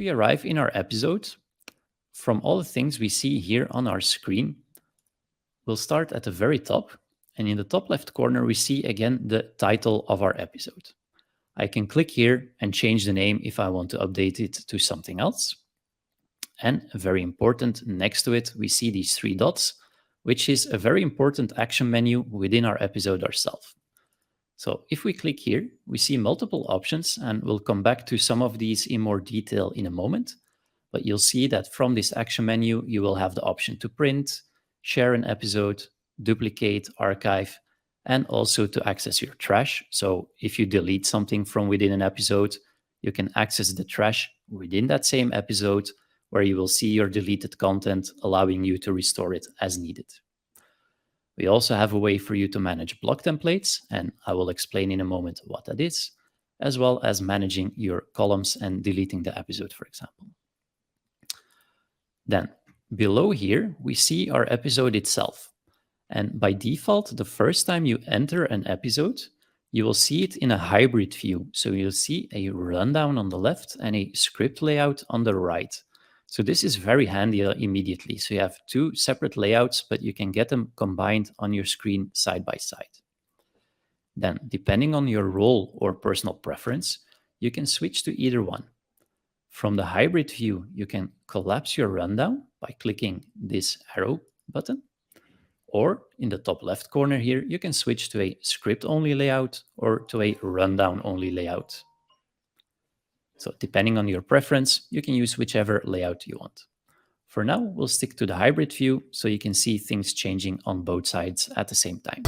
we arrive in our episode, from all the things we see here on our screen, we'll start at the very top. And in the top left corner, we see again the title of our episode. I can click here and change the name if I want to update it to something else. And very important, next to it, we see these three dots, which is a very important action menu within our episode ourselves. So if we click here, we see multiple options, and we'll come back to some of these in more detail in a moment. But you'll see that from this action menu, you will have the option to print, share an episode, duplicate, archive, and also to access your trash. So if you delete something from within an episode, you can access the trash within that same episode, where you will see your deleted content, allowing you to restore it as needed. We also have a way for you to manage block templates, and I will explain in a moment what that is, as well as managing your columns and deleting the episode, for example. Then below here, we see our episode itself. And by default, the first time you enter an episode, you will see it in a hybrid view. So you'll see a rundown on the left and a script layout on the right. So this is very handy immediately. So you have two separate layouts, but you can get them combined on your screen side by side. Then, depending on your role or personal preference, you can switch to either one. From the hybrid view, you can collapse your rundown by clicking this arrow button. Or in the top left corner here, you can switch to a script-only layout or to a rundown-only layout. So depending on your preference, you can use whichever layout you want. For now, we'll stick to the hybrid view so you can see things changing on both sides at the same time.